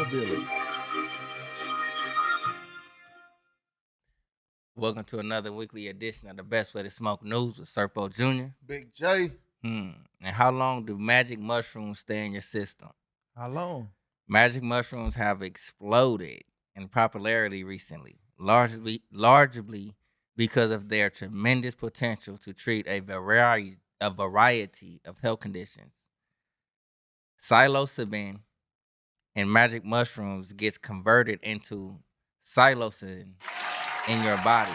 accountability. Welcome to another weekly edition of the Best Way to Smoke News with Serpo Jr. Big J. And how long do magic mushrooms stay in your system? How long? Magic mushrooms have exploded in popularity recently, largely because of their tremendous potential to treat a variety of health conditions. Psilocybin in magic mushrooms gets converted into psilocin in your body,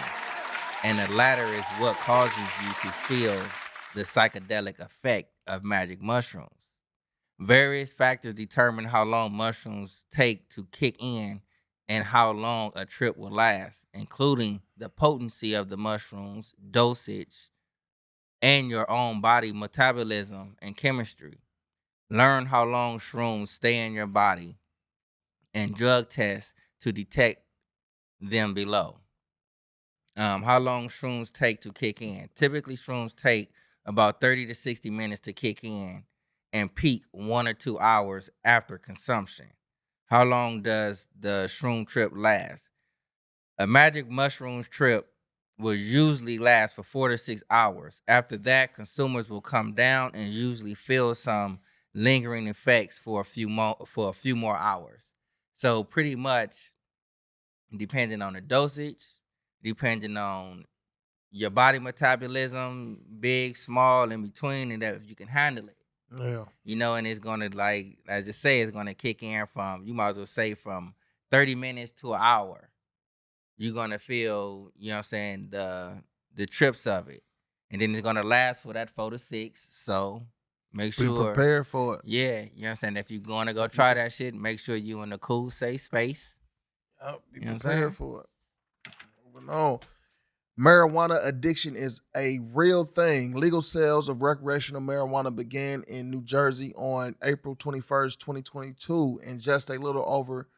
and the latter is what causes you to feel the psychedelic effect of magic mushrooms. Various factors determine how long mushrooms take to kick in and how long a trip will last, including the potency of the mushrooms, dosage, and your own body metabolism and chemistry. Learn how long shrooms stay in your body and drug tests to detect them below. How long shrooms take to kick in? Typically, shrooms take about 30 to 60 minutes to kick in and peak 1 or 2 hours after consumption. How long does the shroom trip last? A magic mushrooms trip will usually last for 4 to 6 hours. After that, consumers will come down and usually feel some lingering effects for a few more hours. So pretty much, depending on the dosage, depending on your body metabolism, big, small, in between, and that if you can handle it. Yeah. And it's gonna, like as it say, it's gonna kick in from, you might as well say, from 30 minutes to an hour. You're gonna feel, what I'm saying, the trips of it. And then it's gonna last for that 4 to 6. So make Be sure, prepared for it. yeah, saying, if you're gonna go try that shit, make sure you in a cool, safe space. Be You know what I'm prepared saying? for it. Moving on. Marijuana addiction is a real thing. Legal sales of recreational marijuana began in New Jersey on April 21st, 2022. In just a little over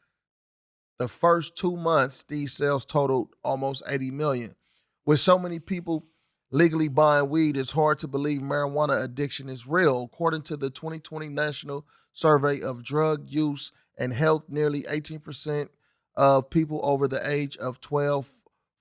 the first 2 months, these sales totaled almost 80 million. With so many people legally buying weed, it's hard to believe marijuana addiction is real. According to the 2020 National Survey of Drug Use and Health, nearly 18% of people over the age of 12,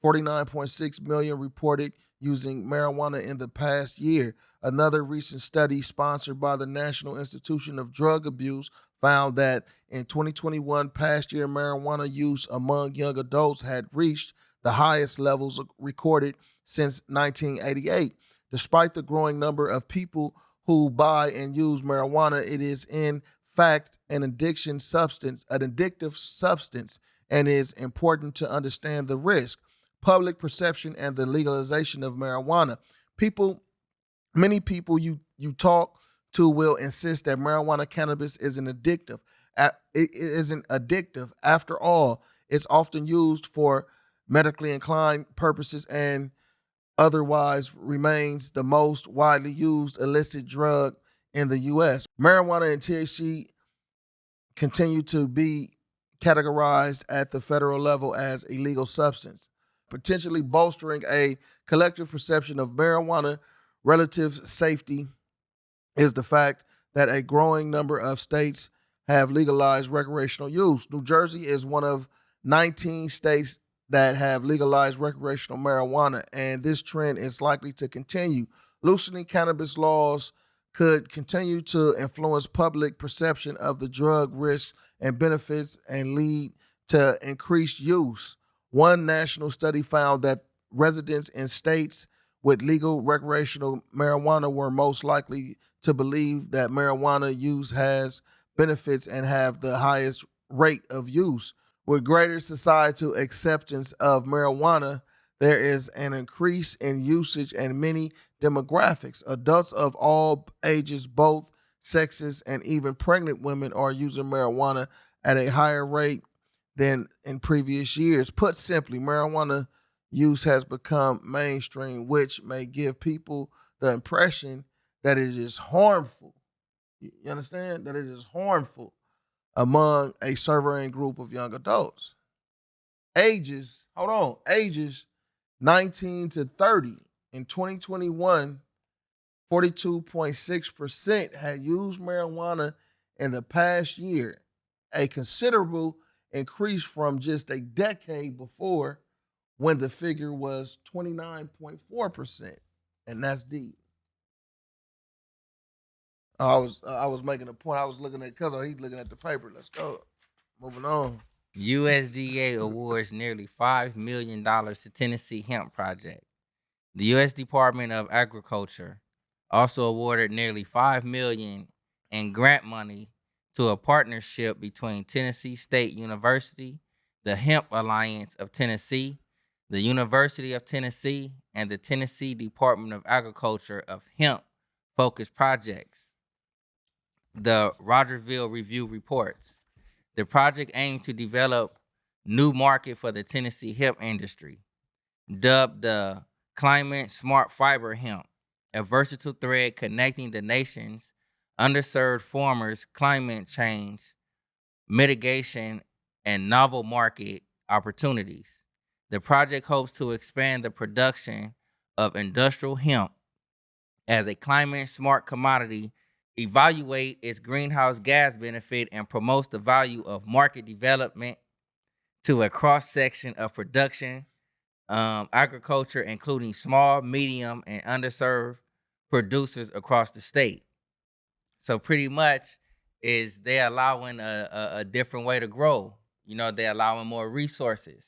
49.6 million reported using marijuana in the past year. Another recent study sponsored by the National Institution of Drug Abuse found that in 2021, past year marijuana use among young adults had reached the highest levels recorded since 1988. Despite the growing number of people who buy and use marijuana, it is in fact an addictive substance, and is important to understand the risk, public perception, and the legalization of marijuana. People Many people you talk to will insist that marijuana cannabis isn't addictive. It isn't addictive. After all, it's often used for medically inclined purposes and otherwise remains the most widely used illicit drug in the U.S. Marijuana and THC continue to be categorized at the federal level as illegal substance, potentially bolstering a collective perception of marijuana relative safety is the fact that a growing number of states have legalized recreational use. New Jersey is one of 19 states that have legalized recreational marijuana, and this trend is likely to continue. Loosening cannabis laws could continue to influence public perception of the drug risks and benefits and lead to increased use. One national study found that residents in states with legal recreational marijuana were most likely to believe that marijuana use has benefits and have the highest rate of use. With greater societal acceptance of marijuana, there is an increase in usage in many demographics. Adults of all ages, both sexes, and even pregnant women are using marijuana at a higher rate than in previous years. Put simply, marijuana use has become mainstream, which may give people the impression that it is harmful. You understand? That it is harmful among a surveying group of young adults. Ages 19 to 30 in 2021, 42.6% had used marijuana in the past year. a considerable increase from just a decade before when the figure was 29.4%. And that's deep. I was making a point. I was looking at Cuzzo. He's looking at the paper. Let's go. Moving on. USDA awards nearly $5 million to Tennessee Hemp Project. The U.S. Department of Agriculture also awarded nearly $5 million in grant money to a partnership between Tennessee State University, the Hemp Alliance of Tennessee, the University of Tennessee, and the Tennessee Department of Agriculture of hemp-focused projects. The Rogersville Review reports. The project aims to develop new market for the Tennessee hemp industry, dubbed the Climate Smart Fiber Hemp, a versatile thread connecting the nation's underserved farmers, climate change, mitigation, and novel market opportunities. The project hopes to expand the production of industrial hemp as a climate smart commodity, evaluate its greenhouse gas benefit, and promotes the value of market development to a cross section of production, agriculture, including small, medium, and underserved producers across the state. So pretty much is they allowing a different way to grow. You know, they're allowing more resources.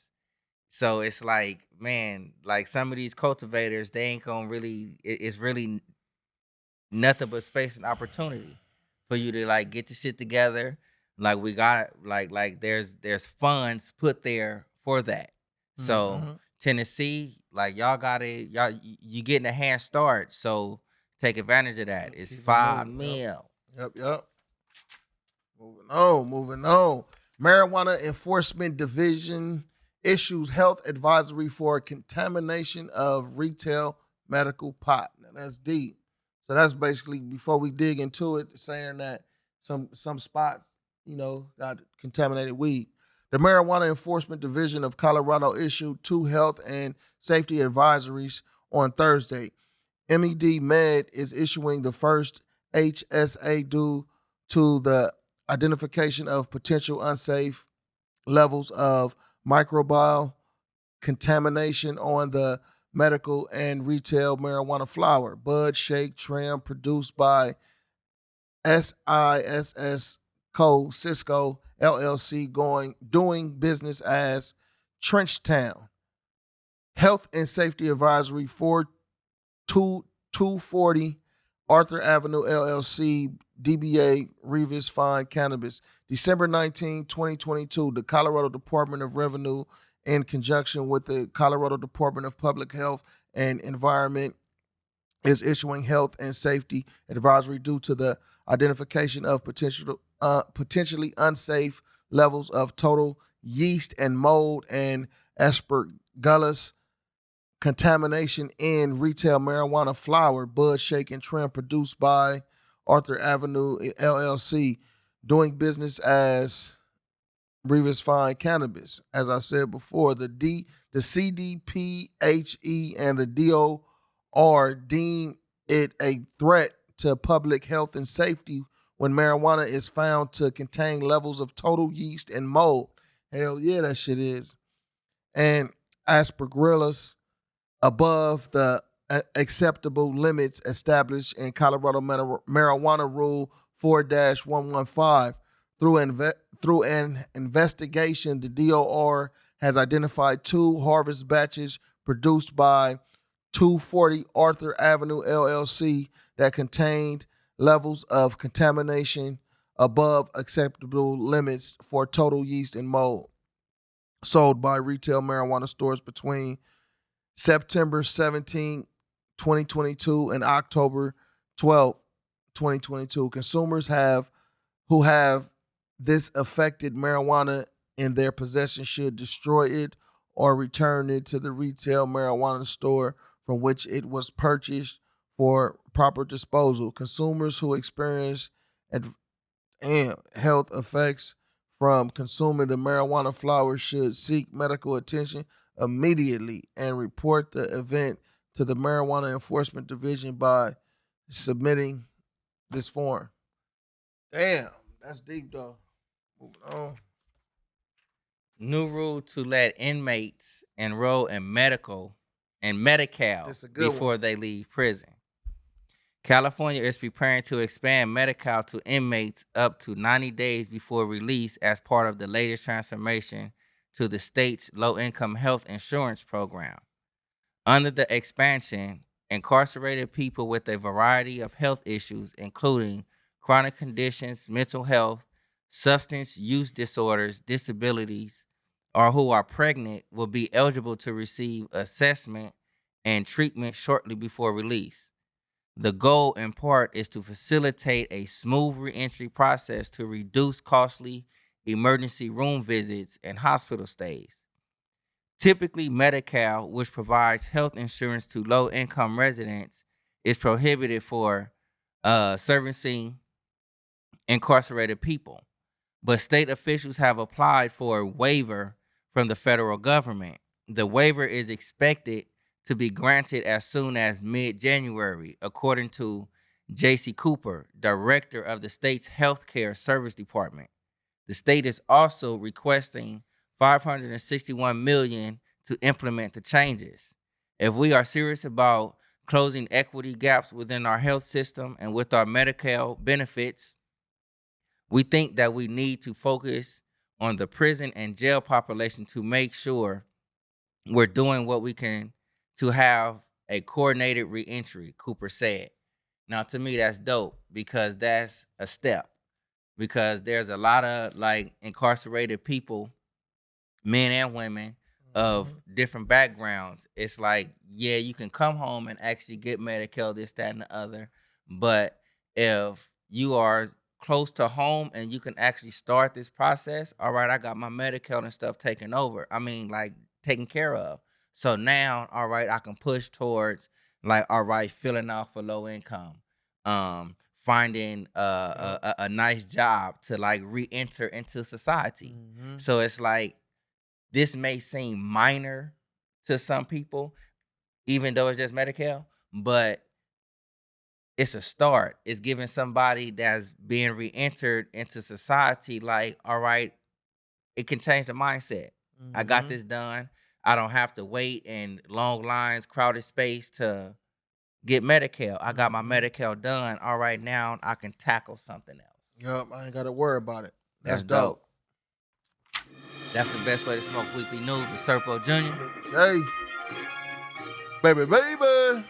So it's like, man, like some of these cultivators, they ain't gonna really. It's really nothing but space and opportunity for you to like get your shit together. Like we got there's funds put there for that. So Mm-hmm. Tennessee, like y'all got it, you getting a hand start. So take advantage of that. It's Keep it 5 moving. Yep. mil. Yep. Moving on. Marijuana Enforcement Division issues health advisory for contamination of retail medical pot. Now that's deep. So that's basically before we dig into it, saying that some spots, got contaminated weed. The Marijuana Enforcement Division of Colorado issued 2 health and safety advisories on Thursday. Med is issuing the first HSA due to the identification of potential unsafe levels of microbial contamination on the medical and retail marijuana flower, bud, shake, trim produced by SISS Co. Cisco LLC doing business as Trenchtown. Health and Safety Advisory for 240 Arthur Avenue LLC, DBA Revis Fine Cannabis. December 19, 2022, the Colorado Department of Revenue, in conjunction with the Colorado Department of Public Health and Environment, is issuing health and safety advisory due to the identification of potentially unsafe levels of total yeast and mold and aspergillus contamination in retail marijuana flower, bud, shake, and trim produced by Arthur Avenue LLC, doing business as Revis Fine Cannabis. As I said before, the CDPHE and the DOR deem it a threat to public health and safety when marijuana is found to contain levels of total yeast and mold. Hell yeah, that shit is. And aspergillus above the acceptable limits established in Colorado Marijuana Rule 4-115. Through an investigation, the DOR has identified 2 harvest batches produced by 240 Arthur Avenue LLC that contained levels of contamination above acceptable limits for total yeast and mold, sold by retail marijuana stores between September 17, 2022 and October 12, 2022. Consumers who have this affected marijuana in their possession should destroy it or return it to the retail marijuana store from which it was purchased for proper disposal. Consumers who experience health effects from consuming the marijuana flower should seek medical attention immediately and report the event to the Marijuana Enforcement Division by submitting this form. Damn, that's deep though. Moving on. New rule to let inmates enroll in Medi-Cal This a good before one. they leave prison. California is preparing to expand Medi-Cal to inmates up to 90 days before release as part of the latest transformation to the state's low-income health insurance program. Under the expansion, incarcerated people with a variety of health issues, including chronic conditions, mental health, substance use disorders, disabilities, or who are pregnant, will be eligible to receive assessment and treatment shortly before release. The goal, in part, is to facilitate a smooth reentry process to reduce costly emergency room visits and hospital stays. Typically, Medi-Cal, which provides health insurance to low-income residents, is prohibited for servicing incarcerated people. But state officials have applied for a waiver from the federal government. The waiver is expected to be granted as soon as mid-January, according to J.C. Cooper, director of the state's healthcare service department. The state is also requesting $561 million to implement the changes. If we are serious about closing equity gaps within our health system and with our Medi-Cal benefits, we think that we need to focus on the prison and jail population to make sure we're doing what we can to have a coordinated reentry, Cooper said. Now, to me, that's dope because that's a step. Because there's a lot of like incarcerated people, men and women, of different backgrounds. It's like, yeah, you can come home and actually get Medi-Cal, this, that, and the other. But if you are close to home and you can actually start this process, all right, I got my Medi-Cal and stuff taken over. I mean, like taken care of. So now, all right, I can push towards like, all right, filling out for low income, finding a nice job to like re-enter into society. So it's like, this may seem minor to some people, even though it's just Medi-Cal, but it's a start. It's giving somebody that's being re-entered into society, like, all right, it can change the mindset. I got this done. I don't have to wait in long lines, crowded space to get Medi-Cal. I got my Medi-Cal done. All right, now I can tackle something else. Yup, I ain't got to worry about it. That's dope. That's the best way to smoke weekly news with Serpo Jr. Hey, baby.